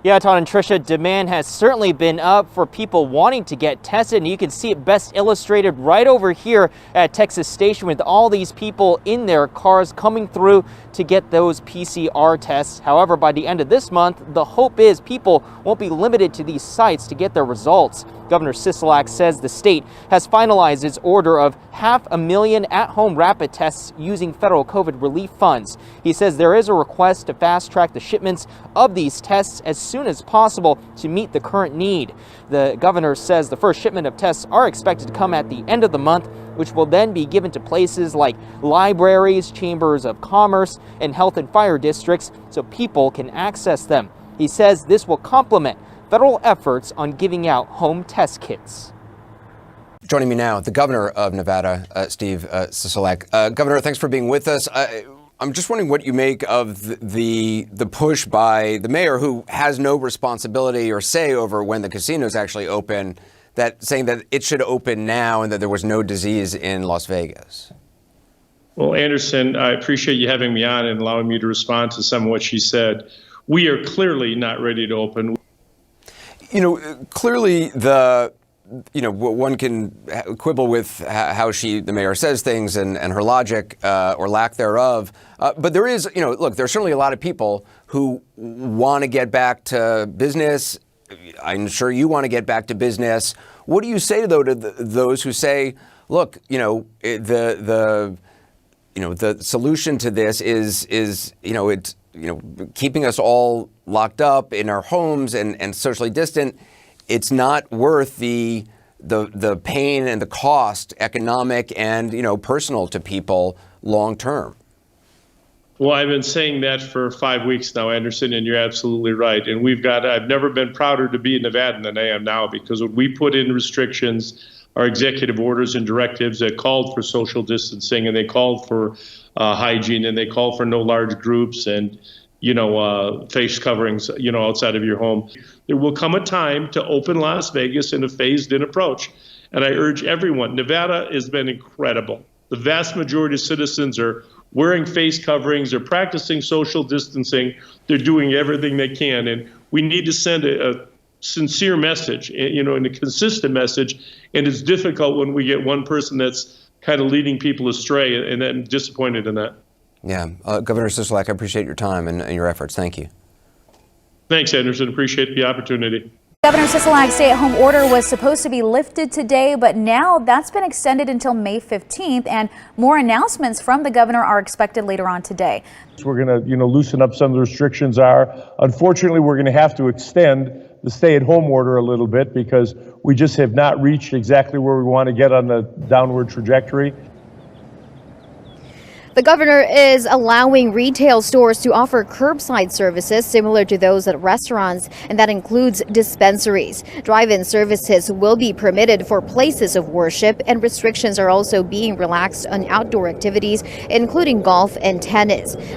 Yeah, Todd and Tricia, demand has certainly been up for people wanting to get tested, and you can see it best illustrated right over here at Texas Station with all these people in their cars coming through to get those PCR tests. However, by the end of this month, the hope is people won't be limited to these sites to get their results. Governor Sisolak says the state has finalized its order of 500,000 at-home rapid tests using federal COVID relief funds. He says there is a request to fast-track the shipments of these tests as soon as possible to meet the current need. The governor says the first shipment of tests are expected to come at the end of the month, which will then be given to places like libraries, chambers of commerce, and health and fire districts so people can access them. He says this will complement federal efforts on giving out home test kits. Joining me now, the governor of Nevada, Steve Sisolak. Governor, thanks for being with us. I'm just wondering what you make of the push by the mayor, who has no responsibility or say over when the casinos actually open, saying that it should open now and that there was no disease in Las Vegas. Well, Anderson, I appreciate you having me on and allowing me to respond to some of what she said. We are clearly not ready to open. You know, clearly one can quibble with how the mayor says things and her logic or lack thereof. But there is, look, there's certainly a lot of people who want to get back to business. I'm sure you want to get back to business. What do you say, though, to those who say, look, the solution to this is keeping us all locked up in our homes and socially distant. It's not worth the pain and the cost, economic and, personal to people long term. Well, I've been saying that for 5 weeks now, Anderson, and you're absolutely right. And I've never been prouder to be a Nevadan than I am now, because when we put in restrictions, our executive orders and directives that called for social distancing, and they called for hygiene, and they called for no large groups and, face coverings, outside of your home. There will come a time to open Las Vegas in a phased-in approach. And I urge everyone, Nevada has been incredible. The vast majority of citizens are wearing face coverings, they're practicing social distancing, they're doing everything they can. And we need to send a sincere message, and a consistent message. And it's difficult when we get one person that's kind of leading people astray, and I'm disappointed in that. Yeah. Governor Sisolak, I appreciate your time and your efforts. Thank you. Thanks, Anderson. Appreciate the opportunity. Governor Sisolak's stay-at-home order was supposed to be lifted today, but now that's been extended until May 15th, and more announcements from the governor are expected later on today. We're going to, loosen up some of the restrictions. Unfortunately, we're going to have to extend the stay-at-home order a little bit because we just have not reached exactly where we want to get on the downward trajectory. The governor is allowing retail stores to offer curbside services similar to those at restaurants, and that includes dispensaries. Drive-in services will be permitted for places of worship, and restrictions are also being relaxed on outdoor activities, including golf and tennis.